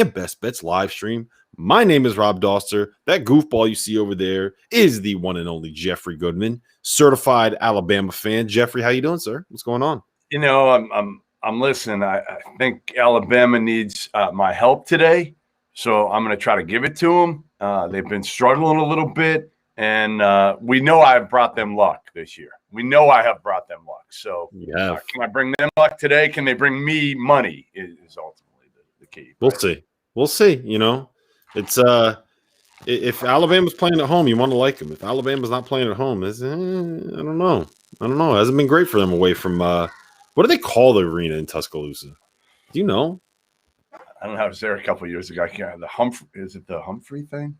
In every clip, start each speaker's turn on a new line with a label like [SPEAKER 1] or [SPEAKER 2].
[SPEAKER 1] Best Bets live stream. My name is Rob Dauster. That goofball you see over there is the one and only Jeffrey Goodman, certified Alabama fan. Jeffrey, how you doing, sir? What's going on?
[SPEAKER 2] I'm listening. I think Alabama needs my help today, so I'm going to try to give it to them. They've been struggling a little bit, and we know I've brought them luck this year. We know I have brought them luck. So can I bring them luck today? Can they bring me money is ultimately the key.
[SPEAKER 1] Right? We'll see. You know, it's if Alabama's playing at home, you want to like them. If Alabama's not playing at home, I don't know. It hasn't been great for them away from what do they call the arena in Tuscaloosa? Do you know?
[SPEAKER 2] I don't know. I was there a couple of years ago. Is it the Humphrey thing?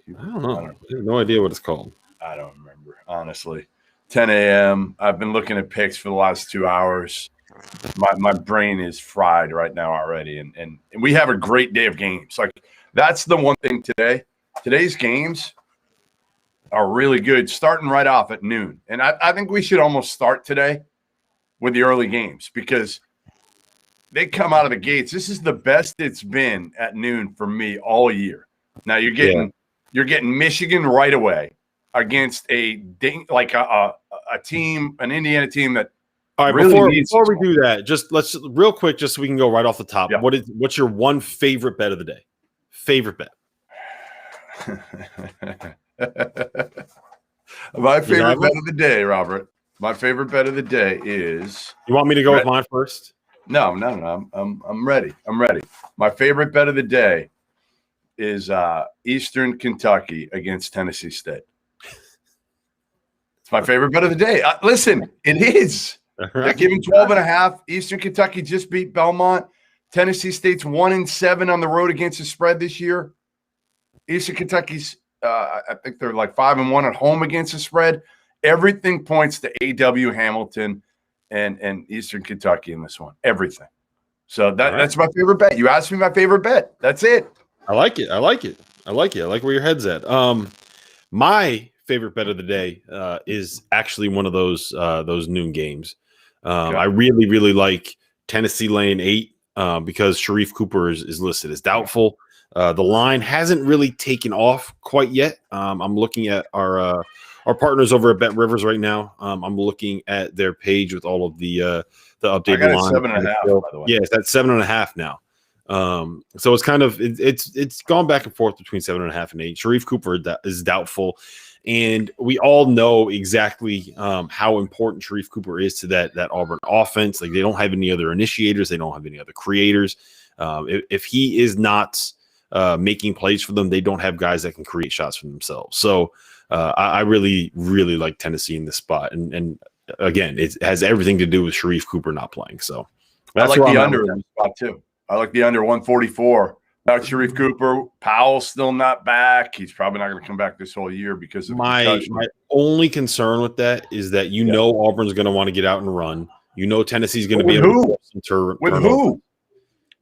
[SPEAKER 1] I don't know. I have no idea what it's called.
[SPEAKER 2] I don't remember, honestly. 10 a.m. I've been looking at picks for the last 2 hours. My brain is fried right now already, and we have a great day of games. Like, that's the one thing today. Today's games are really good, starting right off at noon. And I think we should almost start today with the early games because they come out of the gates. This is the best it's been at noon for me all year. Now you're getting Michigan right away against a team, an Indiana team that.
[SPEAKER 1] All right, really before we do that, let's real quick, just so we can go right off the top. Yeah. What's your one favorite bet of the day? Favorite bet.
[SPEAKER 2] My favorite bet of the day, Robert. My favorite bet of the day is.
[SPEAKER 1] You want me to go with mine first?
[SPEAKER 2] No. I'm ready. My favorite bet of the day is Eastern Kentucky against Tennessee State. It's my favorite bet of the day. Listen, it is. They're giving 12.5. Eastern Kentucky just beat Belmont. Tennessee State's 1-7 on the road against the spread this year. Eastern Kentucky's, I think they're like 5-1 at home against the spread. Everything points to A.W. Hamilton and Eastern Kentucky in this one. Everything. So that's my favorite bet. You asked me my favorite bet. That's it.
[SPEAKER 1] I like it. I like where your head's at. My favorite bet of the day is actually one of those noon games. I really, really like Tennessee laying 8 because Sharif Cooper is listed as doubtful. The line hasn't really taken off quite yet. I'm looking at our partners over at Bet Rivers right now. I'm looking at their page with all of the updated line.
[SPEAKER 2] 7.5, by the way.
[SPEAKER 1] Yeah, it's at 7.5 now. So it's kind of it's gone back and forth between 7.5 and 8. Sharif Cooper is doubtful. And we all know exactly how important Sharif Cooper is to that Auburn offense. Like, they don't have any other initiators. They don't have any other creators. If he is not making plays for them, they don't have guys that can create shots for themselves. So I really, really like Tennessee in this spot. And again, it has everything to do with Sharif Cooper not playing. So
[SPEAKER 2] that's I like the under in this spot too. I like the under 144. About Sharif Cooper, Powell's still not back. He's probably not going to come back this whole year because of
[SPEAKER 1] my only concern with that is that Auburn's going to want to get out and run. Tennessee's going to be able to
[SPEAKER 2] with who?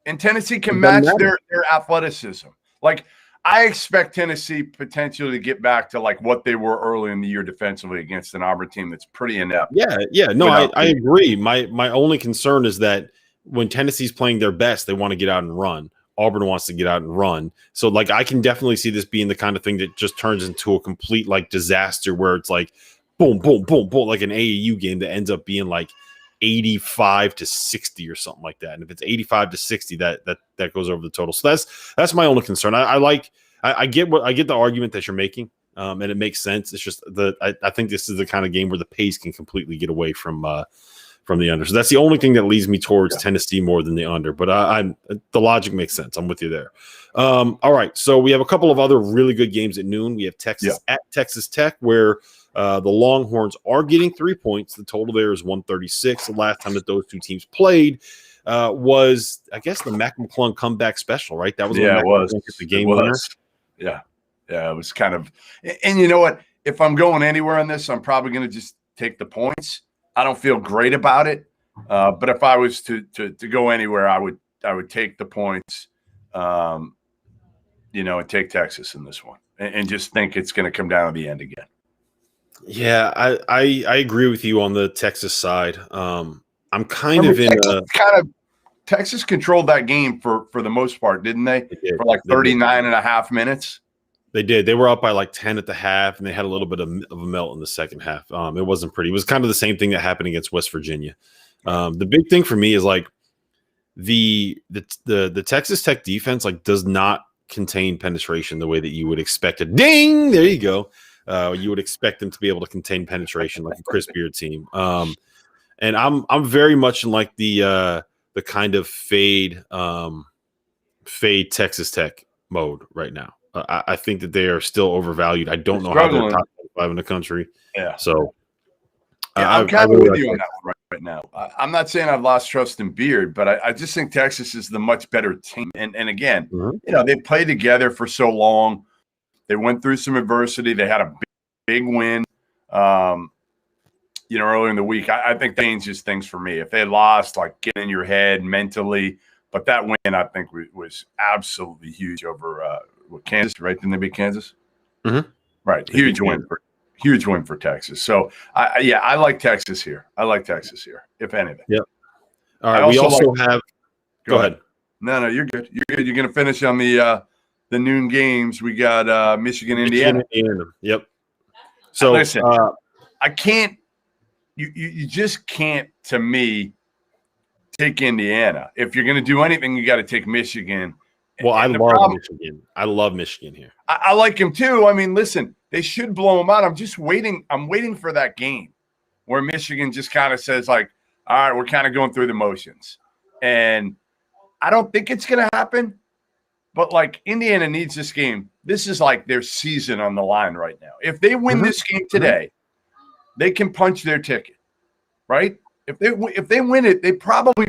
[SPEAKER 2] And Tennessee can match their athleticism. Like, I expect Tennessee potentially to get back to like what they were early in the year defensively against an Auburn team that's pretty inept.
[SPEAKER 1] Yeah. No, I agree. My only concern is that when Tennessee's playing their best, they want to get out and run. Auburn wants to get out and run. So, like, I can definitely see this being the kind of thing that just turns into a complete, like, disaster where it's like boom, boom, boom, boom, like an AAU game that ends up being like 85-60 or something like that. And if it's 85-60, that goes over the total. So that's my only concern. I get the argument that you're making, and it makes sense. It's just I think this is the kind of game where the pace can completely get away from the under. So that's the only thing that leads me towards Tennessee more than the under. But the logic makes sense. I'm with you there. All right. So we have a couple of other really good games at noon. We have Texas at Texas Tech, where the Longhorns are getting 3 points. The total there is 136. The last time that those two teams played was, I guess, the Mac McClung comeback special, right? That was when
[SPEAKER 2] it was
[SPEAKER 1] the game winner.
[SPEAKER 2] Yeah. It was kind of – and you know what? If I'm going anywhere on this, I'm probably going to just take the points. I don't feel great about it, but if I was to go anywhere, I would take the points, and take Texas in this one, and just think it's going to come down to the end again.
[SPEAKER 1] Yeah, I agree with you on the Texas side. I'm kind of in
[SPEAKER 2] Texas controlled that game for the most part, didn't they? For like 39 and a half minutes.
[SPEAKER 1] They did. They were up by like 10 at the half, and they had a little bit of a melt in the second half. It wasn't pretty. It was kind of the same thing that happened against West Virginia. The big thing for me is like the Texas Tech defense like does not contain penetration the way that you would expect it. Ding! There you go. You would expect them to be able to contain penetration like a Chris Beard team. And I'm very much in like the kind of fade Texas Tech mode right now. I think that they are still overvalued. I don't know how they're top 5 in the country.
[SPEAKER 2] Yeah.
[SPEAKER 1] So
[SPEAKER 2] I'm kind of with you on that one right now. I'm not saying I've lost trust in Beard, but I just think Texas is the much better team. And again, they played together for so long. They went through some adversity. They had a big win, earlier in the week. I think that changes things for me. If they lost, like get in your head mentally. But that win, I think, was absolutely huge over Kansas, right? Didn't they beat Kansas?
[SPEAKER 1] Mm-hmm.
[SPEAKER 2] Right. Huge win for Texas. So, I like Texas here. If anything.
[SPEAKER 1] Yep. All right. We also have – go ahead.
[SPEAKER 2] No, you're good. You're going to finish on the noon games. We got Michigan, Indiana.
[SPEAKER 1] Yep. So,
[SPEAKER 2] listen, I can't – you just can't, to me, take Indiana. If you're going to do anything, you got to take Michigan.
[SPEAKER 1] Well, I love Michigan. I love Michigan here.
[SPEAKER 2] I like him too. I mean, listen, they should blow them out. I'm just waiting. I'm waiting for that game where Michigan just kind of says like, all right, we're kind of going through the motions. And I don't think it's going to happen. But like Indiana needs this game. This is like their season on the line right now. If they win this game today, they can punch their ticket, right? If they win it, they probably.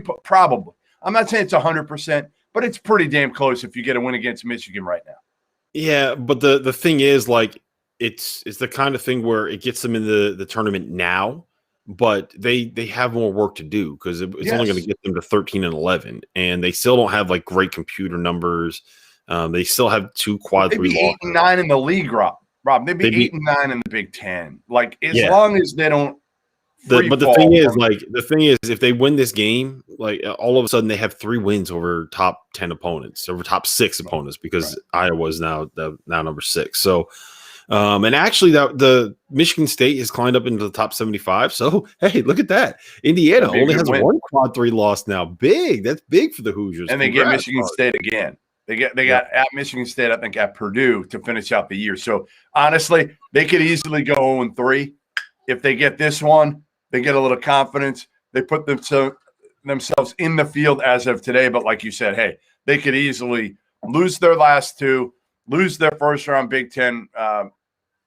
[SPEAKER 2] I'm not saying it's 100%. But it's pretty damn close if you get a win against Michigan right now.
[SPEAKER 1] Yeah, but the thing is, like, it's the kind of thing where it gets them in the tournament now, but they have more work to do because it's only going to get them to 13 and 11, and they still don't have like great computer numbers. They still have 2 quad 3
[SPEAKER 2] losses. 8 and 9 in the league, Rob. They'd be 8 and 9 in the Big Ten. Like as long as they don't.
[SPEAKER 1] But the thing is, if they win this game, like all of a sudden they have 3 wins over top 10 opponents, over top 6 opponents, because Iowa is now number 6. So, and actually, the Michigan State has climbed up into the top 75. So, hey, look at that! Indiana only has 1 quad 3 loss now. Big, that's big for the Hoosiers.
[SPEAKER 2] And they get Michigan State again. They got at Michigan State, I think, at Purdue to finish out the year. So honestly, they could easily go 0-3 if they get this one. They get a little confidence. They put themselves in the field as of today. But like you said, hey, they could easily lose their last 2, lose their first-round Big Ten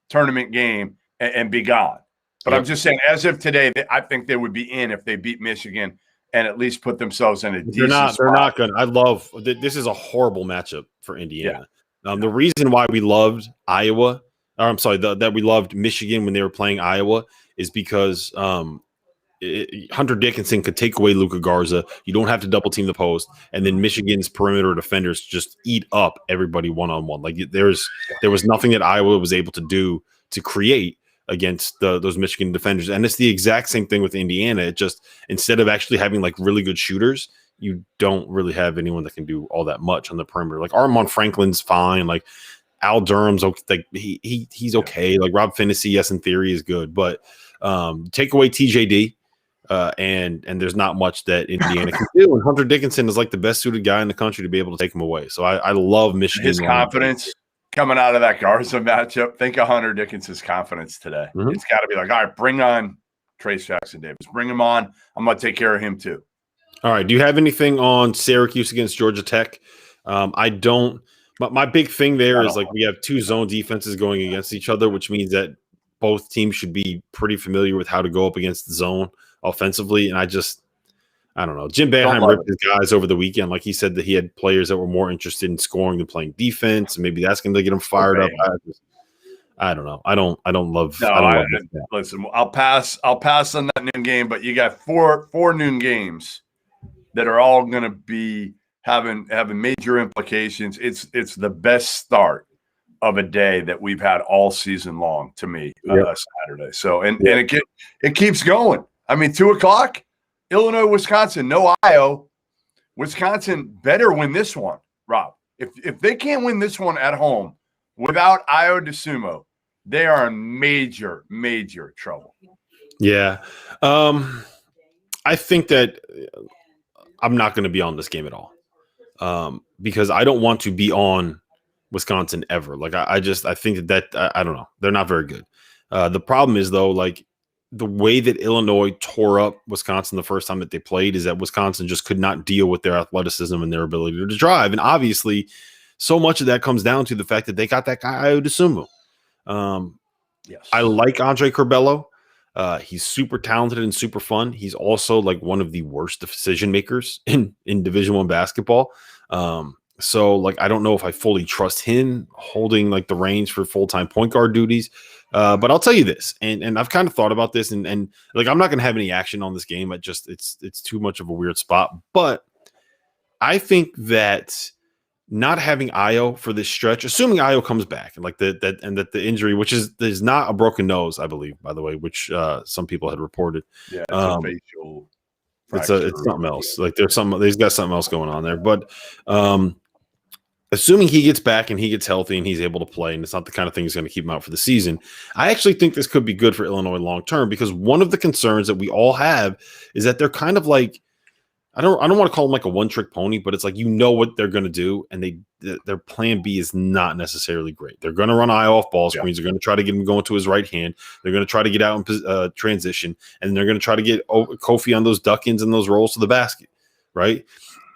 [SPEAKER 2] tournament game, and be gone. But I'm just saying, as of today, I think they would be in if they beat Michigan and at least put themselves in a decent spot.
[SPEAKER 1] They're not going to. I love – this is a horrible matchup for Indiana. Yeah. The reason why we loved Iowa – or I'm sorry, that we loved Michigan when they were playing Iowa – is because Hunter Dickinson could take away Luka Garza. You don't have to double team the post, and then Michigan's perimeter defenders just eat up everybody one-on-one. Like there was nothing that Iowa was able to do to create against those Michigan defenders, and it's the exact same thing with Indiana. It just instead of actually having like really good shooters, you don't really have anyone that can do all that much on the perimeter. Like Armand Franklin's fine, like Al Durham's okay, like he's okay. Like Rob Finney, yes, in theory is good, but take away TJD, and there's not much that Indiana can do. And Hunter Dickinson is like the best suited guy in the country to be able to take him away. So I love Michigan.
[SPEAKER 2] His confidence coming out of that Garza matchup. Think of Hunter Dickinson's confidence today. Mm-hmm. It's got to be like, all right, bring on Trace Jackson Davis. Bring him on. I'm going to take care of him too.
[SPEAKER 1] All right. Do you have anything on Syracuse against Georgia Tech? I don't. But my big thing there is like we have 2 zone defenses going against each other, which means that both teams should be pretty familiar with how to go up against the zone offensively. And I don't know. Jim Boeheim ripped his guys over the weekend. Like he said that he had players that were more interested in scoring than playing defense, and maybe that's going to get them fired up. I don't know. I don't love.
[SPEAKER 2] Listen, I'll pass on that noon game, but you got four noon games that are all going to be having major implications. It's the best start of a day that we've had all season long to me, Saturday. So and it keeps going. I mean, 2:00, Illinois, Wisconsin, no IO, Wisconsin better win this one, Rob. If they can't win this one at home without Io DeSumo, they are in major, major trouble.
[SPEAKER 1] Yeah. I think that I'm not going to be on this game at all because I don't want to be on Wisconsin ever. Like I think that I don't know. They're not very good. The problem is though, like the way that Illinois tore up Wisconsin the first time that they played is that Wisconsin just could not deal with their athleticism and their ability to drive. And obviously so much of that comes down to the fact that they got that guy Io DeSumo.
[SPEAKER 2] Yes.
[SPEAKER 1] I like Andre Curbelo. He's super talented and super fun. He's also like one of the worst decision makers in Division I basketball. So like I don't know if I fully trust him holding like the reins for full-time point guard duties. But I'll tell you this, and I've kind of thought about this, and like I'm not gonna have any action on this game. It's too much of a weird spot. But I think that not having Io for this stretch, assuming Io comes back and like that the injury, which is not a broken nose, I believe, by the way, which some people had reported.
[SPEAKER 2] Yeah, it's a facial
[SPEAKER 1] fracture. It's something else. Like he's got something else going on there. But assuming he gets back and he gets healthy and he's able to play, and it's not the kind of thing that's going to keep him out for the season, I actually think this could be good for Illinois long term because one of the concerns that we all have is that they're kind of like, I don't want to call them like a one-trick pony, but it's like you know what they're going to do, and their plan B is not necessarily great. They're going to run eye off ball screens. They're going to try to get him going to his right hand. They're going to try to get out in transition, and they're going to try to get Kofi on those duck-ins and those rolls to the basket, right?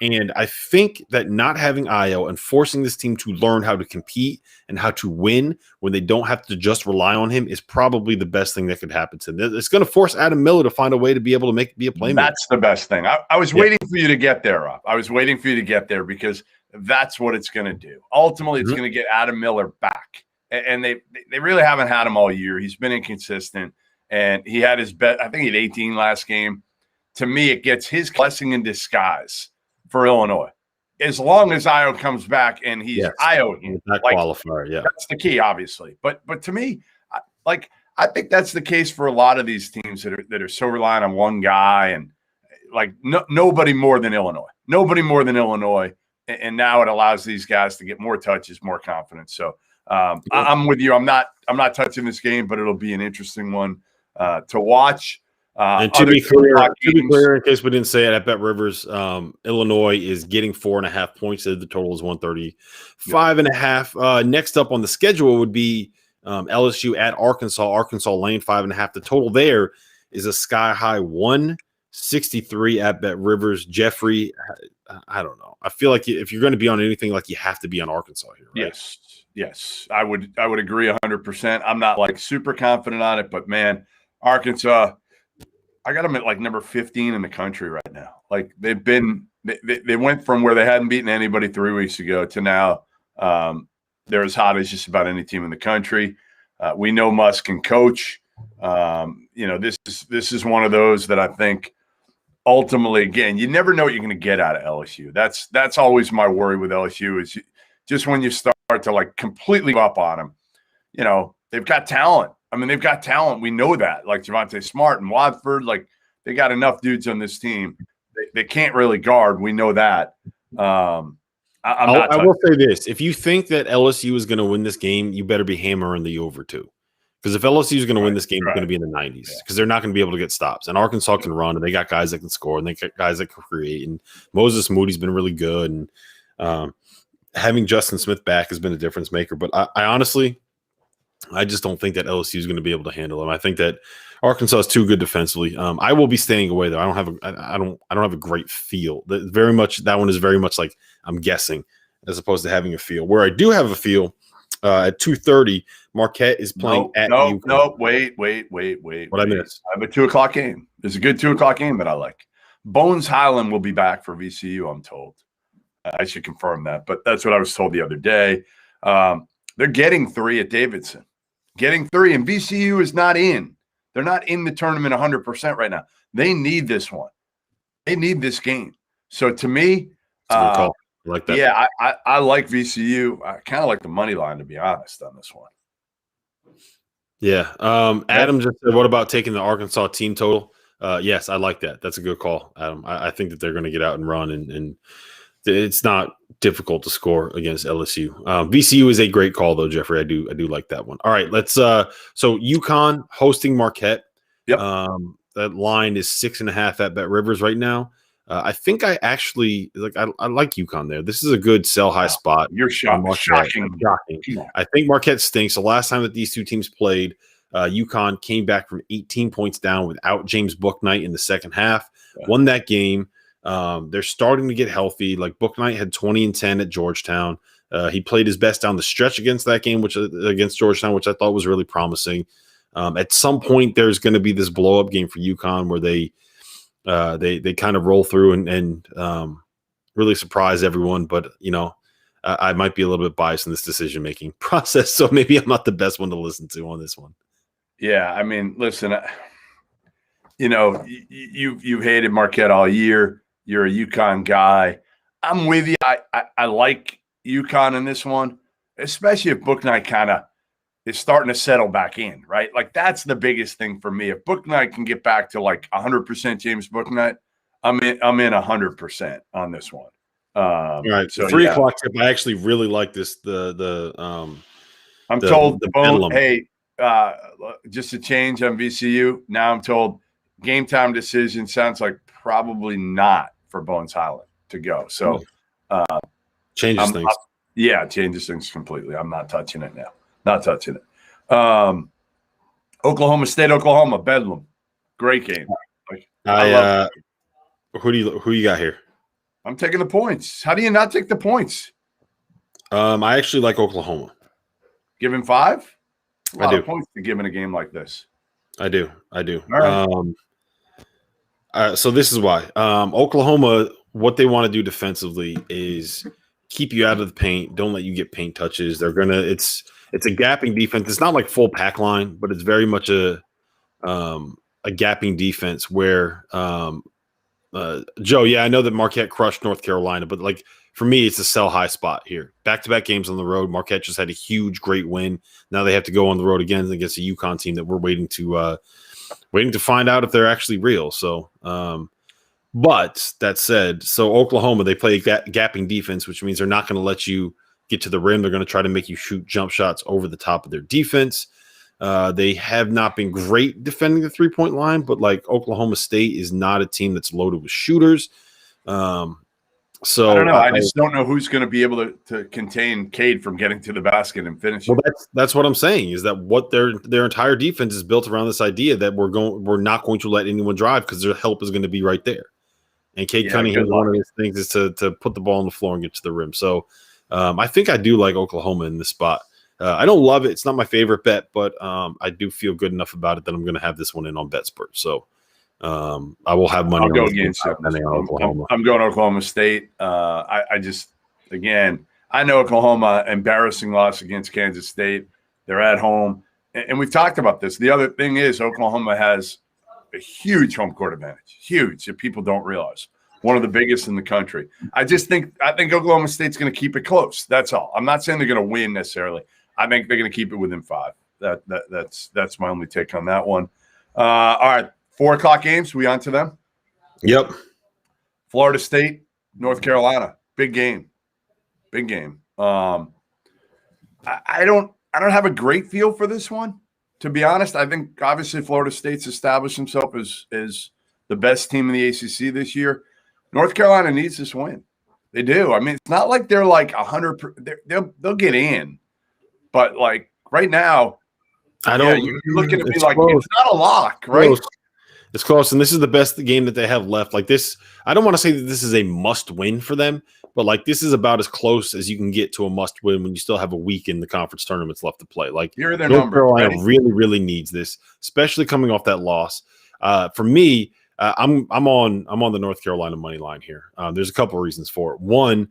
[SPEAKER 1] And I think that not having Io and forcing this team to learn how to compete and how to win when they don't have to just rely on him is probably the best thing that could happen to them. It's going to force Adam Miller to find a way to be able to be a playmaker.
[SPEAKER 2] That's the best thing. I was waiting for you to get there, Rob. I was waiting for you to get there because that's what it's going to do. Ultimately, it's going to get Adam Miller back. And they really haven't had him all year. He's been inconsistent. And he had his bet. I think he had 18 last game. To me, it gets his blessing in disguise for Illinois. As long as Io comes back and he's Io again.
[SPEAKER 1] That qualifier, yeah.
[SPEAKER 2] That's the key, obviously. But to me, I think that's the case for a lot of these teams that are so reliant on one guy and like nobody more than Illinois. Nobody more than Illinois. And now it allows these guys to get more touches, more confidence. So I'm with you. I'm not touching this game, but it'll be an interesting one to watch.
[SPEAKER 1] And to be clear, in case we didn't say it, at Bet Rivers, Illinois is getting 4.5 points. The total is 135.5. Next up on the schedule would be LSU at Arkansas. Arkansas laying 5.5. The total there is a sky high 163 at Bet Rivers. Jeffrey, I don't know. I feel like if you're going to be on anything, like you have to be on Arkansas here. Right?
[SPEAKER 2] Yes, I would agree 100%. I'm not like super confident on it, but man, Arkansas. I got them at like number 15 in the country right now. Like they went from where they hadn't beaten anybody 3 weeks ago to now they're as hot as just about any team in the country. We know Musk can coach. This is one of those that I think ultimately, again, you never know what you're going to get out of LSU. That's always my worry with LSU is just when you start to like completely up on them. You know, they've got talent. I mean, they've got talent. We know that, like Javonte Smart and Watford. Like they got enough dudes on this team. They can't really guard. We know that. I
[SPEAKER 1] will say this: if you think that LSU is going to win this game, you better be hammering the over too. Because if LSU is going to win this game, it's going to be in the 90s because they're not going to be able to get stops. And Arkansas can run, and they got guys that can score, and they got guys that can create. And Moses Moody's been really good, and having Justin Smith back has been a difference maker. But I honestly. I just don't think that LSU is going to be able to handle them. I think that Arkansas is too good defensively. I will be staying away though. I don't have a great feel. That one is very much like I'm guessing as opposed to having a feel. Where I do have a feel at 2:30, Marquette is playing at UConn.
[SPEAKER 2] No, wait.
[SPEAKER 1] What I missed?
[SPEAKER 2] I have a 2:00 game. It's a good 2:00 game that I like. Bones Highland will be back for VCU, I'm told. I should confirm that, but that's what I was told the other day. They're getting 3 at Davidson. Getting 3, and VCU is not in. They're not in the tournament 100% right now. They need this one. They need this game. So to me,
[SPEAKER 1] I like that.
[SPEAKER 2] Yeah, I like VCU. I kind of like the money line, to be honest, on this one.
[SPEAKER 1] Yeah. Adam just said, what about taking the Arkansas team total? Yes, I like that. That's a good call, Adam. I think that they're going to get out and run, and it's not difficult to score against LSU. VCU is a great call, though, Jeffrey. I do like that one. All right, let's. So UConn hosting Marquette.
[SPEAKER 2] Yep.
[SPEAKER 1] That line is 6.5 at Bet Rivers right now. I think I actually like. I like UConn there. This is a good sell high spot.
[SPEAKER 2] You're shocking.
[SPEAKER 1] I think Marquette stinks. The last time that these two teams played, UConn came back from 18 points down without James Bouknight in the second half. Won that game. They're starting to get healthy. Like Bouknight had 20 and 10 at Georgetown. He played his best down the stretch against that game, which against Georgetown, which I thought was really promising. At some point, there's going to be this blow up game for UConn where they kind of roll through and really surprise everyone. But I might be a little bit biased in this decision making process, so maybe I'm not the best one to listen to on this one.
[SPEAKER 2] Yeah, I mean, listen, you've hated Marquette all year. You're a UConn guy. I'm with you. I like UConn in this one, especially if Bouknight kind of is starting to settle back in, right? Like that's the biggest thing for me. If Bouknight can get back to like 100% James Bouknight, I'm in 100% on this one.
[SPEAKER 1] All right, so 3 o'clock tip. I actually really like this. I'm
[SPEAKER 2] told hey, just a change on VCU. Now I'm told game time decision sounds like probably not for Bones Highland to go. So
[SPEAKER 1] changes things.
[SPEAKER 2] Changes things completely. I'm not touching it now. Not touching it. Oklahoma State, Oklahoma, Bedlam. Great game.
[SPEAKER 1] Who you got here?
[SPEAKER 2] I'm taking the points. How do you not take the points?
[SPEAKER 1] I actually like Oklahoma.
[SPEAKER 2] Give him 5?
[SPEAKER 1] I do.
[SPEAKER 2] Of points to give in a game like this.
[SPEAKER 1] I do.
[SPEAKER 2] All right.
[SPEAKER 1] So this is why. Oklahoma, what they want to do defensively is keep you out of the paint. Don't let you get paint touches. It's a gapping defense. It's not like full pack line, but it's very much a gapping defense where Joe, I know that Marquette crushed North Carolina, but like for me, it's a sell high spot here. Back-to-back games on the road. Marquette just had a huge, great win. Now they have to go on the road again against a UConn team that we're waiting to find out if they're actually real. So, but that said, so Oklahoma, they play gapping defense, which means they're not going to let you get to the rim. They're going to try to make you shoot jump shots over the top of their defense. They have not been great defending the 3-point line, but like Oklahoma State is not a team that's loaded with shooters. So
[SPEAKER 2] I don't know. I just don't know who's going to be able to contain Cade from getting to the basket and finishing.
[SPEAKER 1] Well, that's what I'm saying is that what their entire defense is built around this idea that we're not going to let anyone drive because their help is going to be right there. And Cade Cunningham, one of his things is to put the ball on the floor and get to the rim. So I think I do like Oklahoma in this spot. I don't love it. It's not my favorite bet, but I do feel good enough about it that I'm going to have this one in on BetSpurt. So I will have money.
[SPEAKER 2] I'll go against Oklahoma. I'm going Oklahoma State. I just, again, I know Oklahoma, embarrassing loss against Kansas State. They're at home. And we've talked about this. The other thing is Oklahoma has a huge home court advantage. Huge, that people don't realize. One of the biggest in the country. I think Oklahoma State's going to keep it close. That's all. I'm not saying they're going to win necessarily. I think they're going to keep it within 5. That's my only take on that one. All right, 4 o'clock games. We on to them?
[SPEAKER 1] Yep.
[SPEAKER 2] Florida State, North Carolina. Big game. I don't have a great feel for this one, to be honest. I think obviously Florida State's established himself as the best team in the ACC this year. North Carolina needs this win. They do. I mean, it's not like they're like 100%. They'll get in. But, like, right now, you're looking at me like close. It's not a lock, right?
[SPEAKER 1] Close. It's close, and this is the best game that they have left. Like this, I don't want to say that this is a must-win for them, but, like, this is about as close as you can get to a must-win when you still have a week in the conference tournaments left to play. Like,
[SPEAKER 2] North
[SPEAKER 1] Carolina really, really needs this, especially coming off that loss. For me, I'm on the North Carolina money line here. There's a couple of reasons for it. One,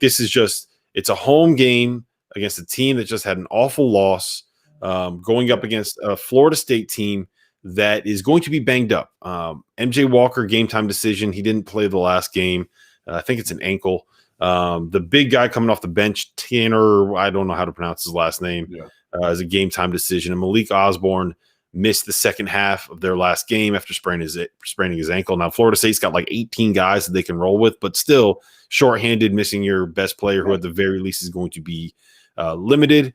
[SPEAKER 1] this is just it's a home game against a team that just had an awful loss, going up against a Florida State team that is going to be banged up. MJ Walker, game time decision. He didn't play the last game. I think it's an ankle. The big guy coming off the bench, Tanner, I don't know how to pronounce his last name, is a game time decision. And Malik Osborne missed the second half of their last game after spraining his ankle. Now, Florida State's got like 18 guys that they can roll with, but still shorthanded, missing your best player, who at the very least is going to be limited.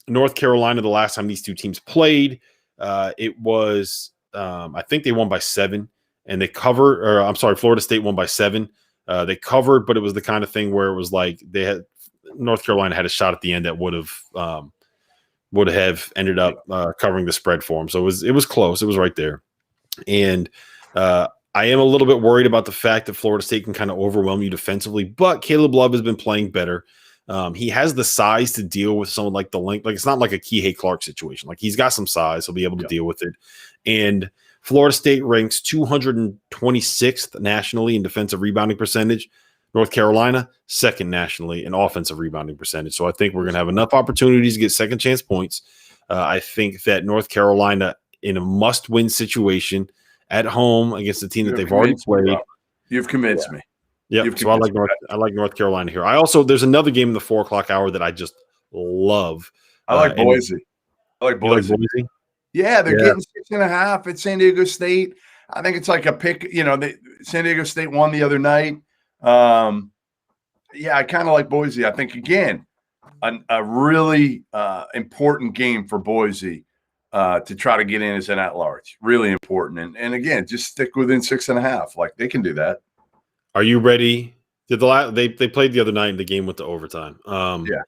[SPEAKER 1] North Carolina, the last time these two teams played, it was, I think they won by 7, and they covered, or I'm sorry, Florida State won by 7. They covered, but it was the kind of thing where it was like North Carolina had a shot at the end that would have ended up covering the spread for them. So it was close. It was right there. And I am a little bit worried about the fact that Florida State can kind of overwhelm you defensively, but Caleb Love has been playing better. He has the size to deal with someone like the length. Like, it's not like a Kihei Clark situation. Like, he's got some size. He'll be able to deal with it. And Florida State ranks 226th nationally in defensive rebounding percentage. North Carolina, second nationally in offensive rebounding percentage. So I think we're going to have enough opportunities to get second chance points. I think that North Carolina, in a must-win situation at home against a team that they've already played.
[SPEAKER 2] You've convinced me.
[SPEAKER 1] Yeah, so I like North Carolina here. There's another game in the 4 o'clock hour that I just love.
[SPEAKER 2] I like Boise. Boise? Yeah, they're getting 6.5 at San Diego State. I think it's like a pick. San Diego State won the other night. I kind of like Boise. I think, again, a really important game for Boise to try to get in as an at-large. Really important. And again, just stick within 6.5. Like, they can do that.
[SPEAKER 1] Are you ready? They played the other night in the game with the overtime.
[SPEAKER 2] Yeah.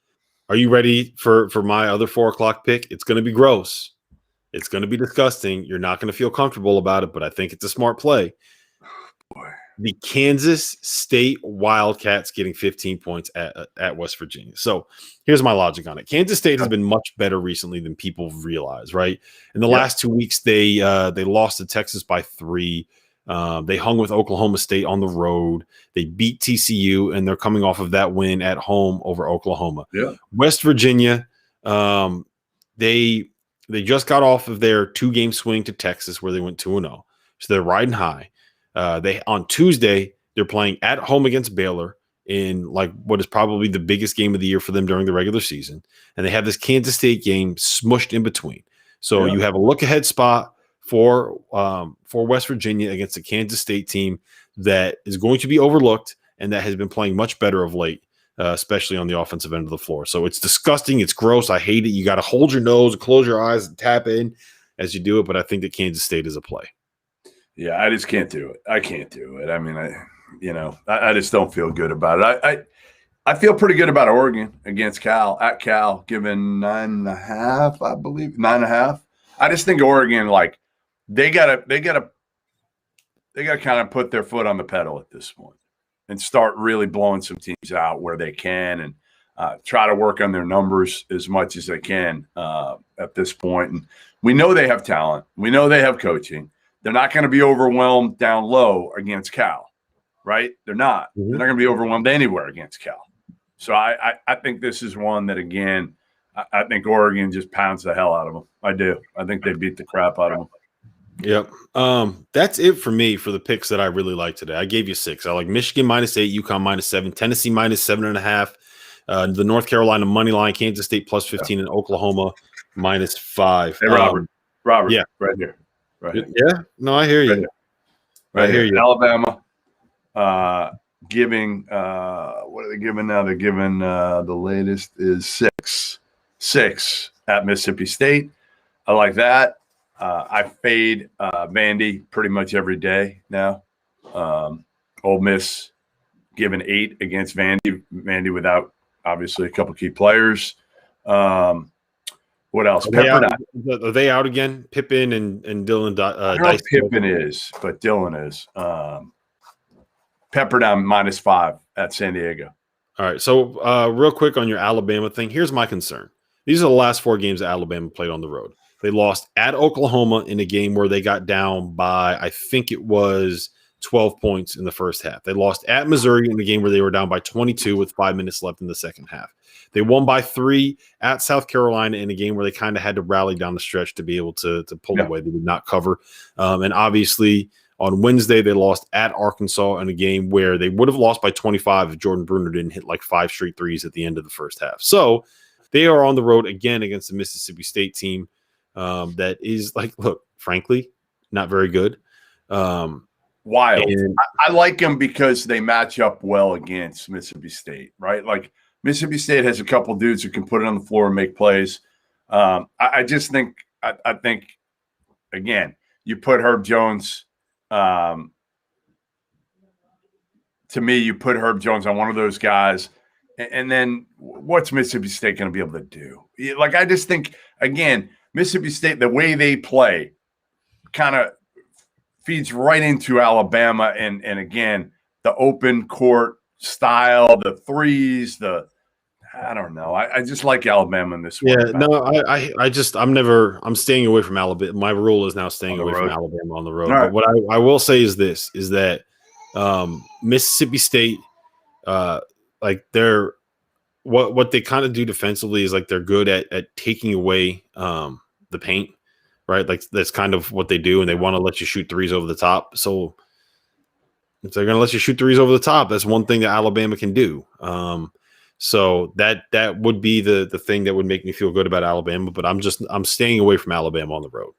[SPEAKER 1] Are you ready for my other 4 o'clock pick? It's going to be gross. It's going to be disgusting. You're not going to feel comfortable about it, but I think it's a smart play.
[SPEAKER 2] Boy.
[SPEAKER 1] The Kansas State Wildcats getting 15 points at West Virginia. So here's my logic on it. Kansas State has been much better recently than people realize, right? In the last 2 weeks, they lost to Texas by 3. They hung with Oklahoma State on the road. They beat TCU, and they're coming off of that win at home over Oklahoma.
[SPEAKER 2] Yeah.
[SPEAKER 1] West Virginia, they just got off of their 2-game swing to Texas where they went 2-0. So they're riding high. On Tuesday, they're playing at home against Baylor in like what is probably the biggest game of the year for them during the regular season. And they have this Kansas State game smushed in between. So you have a look-ahead spot for West Virginia against a Kansas State team that is going to be overlooked and that has been playing much better of late, especially on the offensive end of the floor. So it's disgusting. It's gross. I hate it. You got to hold your nose, close your eyes, and tap in as you do it. But I think that Kansas State is a play.
[SPEAKER 2] Yeah, I just can't do it. I can't do it. I mean, I just don't feel good about it. I feel pretty good about Oregon against Cal, at Cal, given 9.5, I believe, 9.5. I just think Oregon, like, they gotta kind of put their foot on the pedal at this point and start really blowing some teams out where they can and try to work on their numbers as much as they can at this point. And we know they have talent. We know they have coaching. They're not going to be overwhelmed down low against Cal, right? They're not. Mm-hmm. They're not going to be overwhelmed anywhere against Cal. So I think this is one that, again, I think Oregon just pounds the hell out of them. I do. I think they beat the crap out of them.
[SPEAKER 1] Yep. That's it for me for the picks that I really like today. I gave you 6. I like Michigan -8, UConn -7, Tennessee -7.5, the North Carolina money line, Kansas State +15, and Oklahoma -5.
[SPEAKER 2] Hey, Robert.
[SPEAKER 1] Yeah.
[SPEAKER 2] Right here. Right.
[SPEAKER 1] Yeah. No, I hear you.
[SPEAKER 2] Right here. Alabama giving what are they giving now? They're giving the latest is 6 at Mississippi State. I like that. I fade Vandy pretty much every day now. Ole Miss giving 8 against Vandy without obviously a couple key players. What else?
[SPEAKER 1] Are they out again? Pippen and Dylan.
[SPEAKER 2] I don't know if Pippen is, but Dylan is. Pepperdine -5 at San Diego.
[SPEAKER 1] All right. So real quick on your Alabama thing, here's my concern. These are the last 4 games that Alabama played on the road. They lost at Oklahoma in a game where they got down by, I think it was 12 points in the first half. They lost at Missouri in a game where they were down by 22 with 5 minutes left in the second half. They won by 3 at South Carolina in a game where they kind of had to rally down the stretch to be able to pull away. They did not cover. And obviously on Wednesday, they lost at Arkansas in a game where they would have lost by 25 if Jordan Bruner didn't hit like 5 straight threes at the end of the first half. So they are on the road again against the Mississippi State team that is like, look, frankly, not very good.
[SPEAKER 2] Wild.
[SPEAKER 1] And
[SPEAKER 2] I like them because they match up well against Mississippi State, right? Like Mississippi State has a couple dudes who can put it on the floor and make plays. I just think I think again, you put Herb Jones. To me, you put Herb Jones on one of those guys, and then what's Mississippi State going to be able to do? Like I just think again, Mississippi State, the way they play, kind of feeds right into Alabama, and again, the open court style, the threes, I don't know. I just like Alabama in this one.
[SPEAKER 1] Yeah, no, I'm staying away from Alabama. My rule is now staying away from Alabama on the road.
[SPEAKER 2] Right.
[SPEAKER 1] But what I will say is this, is that Mississippi State, like they're what they kind of do defensively is like they're good at taking away the paint, right? Like that's kind of what they do, and they want to let you shoot threes over the top. So if they're going to let you shoot threes over the top, that's one thing that Alabama can do. So that would be the thing that would make me feel good about Alabama, but I'm staying away from Alabama on the road.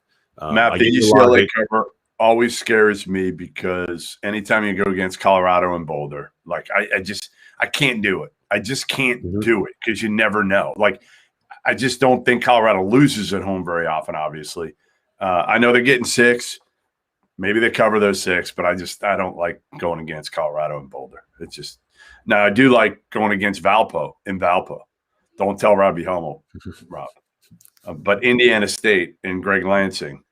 [SPEAKER 2] Matt, the UCLA cover always scares me because anytime you go against Colorado and Boulder, like I can't do it. I just can't do it because you never know. Like I just don't think Colorado loses at home very often. Obviously, I know they're getting 6. Maybe they cover those 6, but I don't like going against Colorado and Boulder. It's just. Now, I do like going against Valpo in Valpo. Don't tell Robbie Hummel, Rob. But Indiana State and Greg Lansing,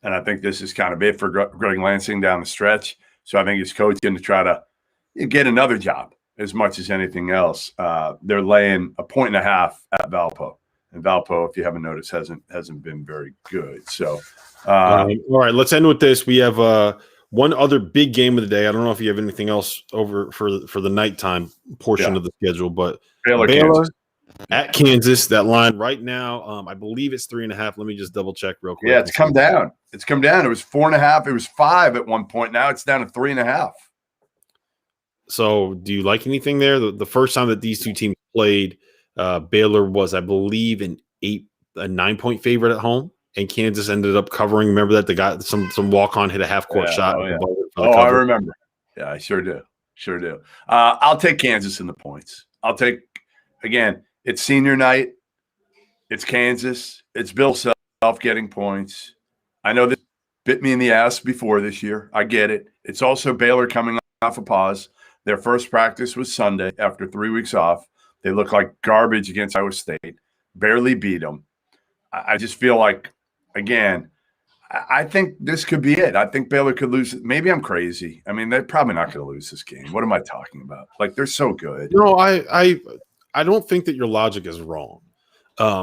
[SPEAKER 2] and I think this is kind of it for Greg Lansing down the stretch. So I think he's coaching to try to get another job as much as anything else. They're laying 1.5 at Valpo. And Valpo, if you haven't noticed, hasn't been very good. So,
[SPEAKER 1] all right, let's end with this. We have one other big game of the day. I don't know if you have anything else over for the nighttime portion of the schedule, but Baylor at Kansas. That line right now, I believe it's 3.5. Let me just double check real quick.
[SPEAKER 2] Yeah, it's come down. It's come down. It was 4.5. It was 5 at one point. Now it's down to 3.5.
[SPEAKER 1] So, do you like anything there? The first time that these two teams played, Baylor was, I believe, a 9-point favorite at home. And Kansas ended up covering. Remember that they got some walk-on hit a half-court shot.
[SPEAKER 2] I remember. Yeah, I sure do. I'll take Kansas in the points. I'll take again. It's senior night. It's Kansas. It's Bill Self getting points. I know this bit me in the ass before this year. I get it. It's also Baylor coming off a pause. Their first practice was Sunday after 3 weeks off. They look like garbage against Iowa State. Barely beat them. I just feel like. Again, I think this could be it. I think Baylor could lose. Maybe I'm crazy. I mean, they're probably not going to lose this game. What am I talking about? Like, they're so good.
[SPEAKER 1] No, I don't think that your logic is wrong.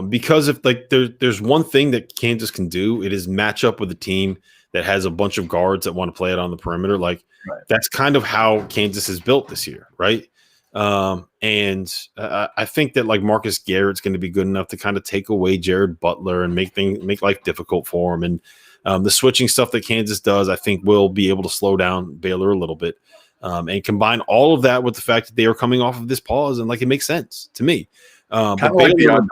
[SPEAKER 1] Because if like there's one thing that Kansas can do, it is match up with a team that has a bunch of guards that want to play it on the perimeter. Like that's kind of how Kansas is built this year, right? And I think that like Marcus Garrett's going to be good enough to kind of take away Jared Butler and make life difficult for him. And the switching stuff that Kansas does, I think will be able to slow down Baylor a little bit. And combine all of that with the fact that they are coming off of this pause, and like it makes sense to me. But Baylor,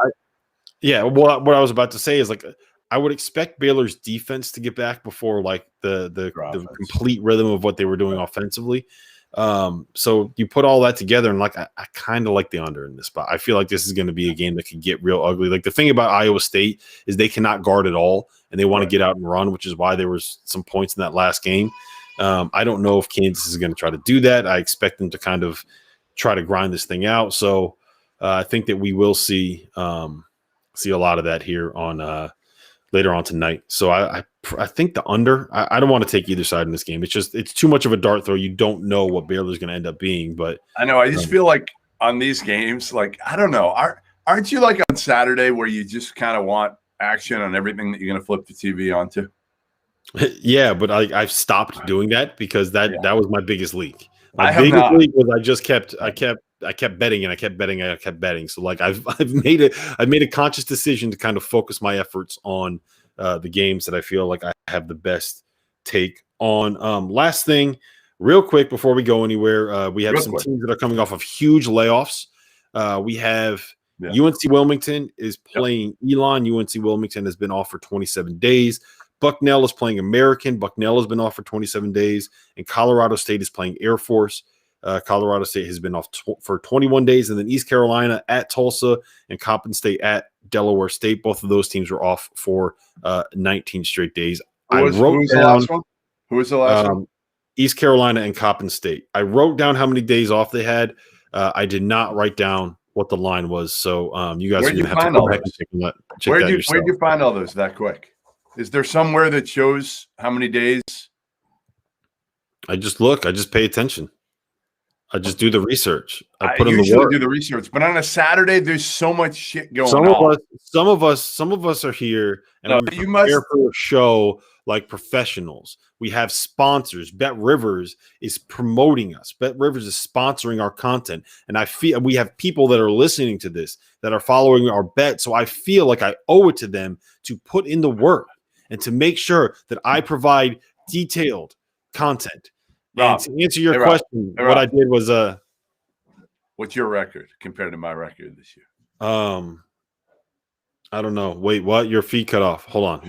[SPEAKER 1] what I was about to say is like I would expect Baylor's defense to get back before like the complete rhythm of what they were doing offensively. So you put all that together, and like I kind of like the under in this spot. I feel like this is going to be a game that can get real ugly. Like the thing about Iowa State is they cannot guard at all, and they want to get out and run, which is why there was some points in that last game. I don't know if Kansas is going to try to do that. I expect them to kind of try to grind this thing out. So I think that we will see a lot of that here on later on tonight. So I think the under. I don't want to take either side in this game. It's too much of a dart throw. You don't know what Baylor's going to end up being. But
[SPEAKER 2] I know. I just feel like on these games, like I don't know. Aren't you like on Saturday where you just kind of want action on everything that you're going to flip the TV onto?
[SPEAKER 1] Yeah, but I've stopped doing that because that was my biggest leak. My biggest leak was I kept betting and I kept betting. So like I've made a conscious decision to kind of focus my efforts on the games that I feel like I have the best take on. Last thing, real quick before we go anywhere, we have some teams that are coming off of huge layoffs. We have
[SPEAKER 2] Yeah.
[SPEAKER 1] UNC Wilmington is playing Elon. UNC Wilmington has been off for 27 days. Bucknell is playing American. Bucknell has been off for 27 days. And Colorado State is playing Air Force. Colorado State has been off for 21 days. And then East Carolina at Tulsa and Coppin State at Delaware State. Both of those teams were off for 19 straight days.
[SPEAKER 2] Who was the last one? Who was the last one?
[SPEAKER 1] East Carolina and Coppin State. I wrote down how many days off they had. I did not write down what the line was. So you guys are going to have to go back and check that yourself.
[SPEAKER 2] Where'd you find all those that quick? Is there somewhere that shows how many days?
[SPEAKER 1] I just look. I just pay attention. I just do the research. I put
[SPEAKER 2] in
[SPEAKER 1] the work.
[SPEAKER 2] Do the research, but on a Saturday, there's so much shit going on.
[SPEAKER 1] Some of us are here, and we prepare for a show like professionals. We have sponsors. Bet Rivers is promoting us. Bet Rivers is sponsoring our content, and I feel we have people that are listening to this that are following our bet. So I feel like I owe it to them to put in the work and to make sure that I provide detailed content.
[SPEAKER 2] Rob,
[SPEAKER 1] and to answer your question, what I did was
[SPEAKER 2] what's your record compared to my record this year?
[SPEAKER 1] I don't know. Wait, what? Your feed cut off. Hold on.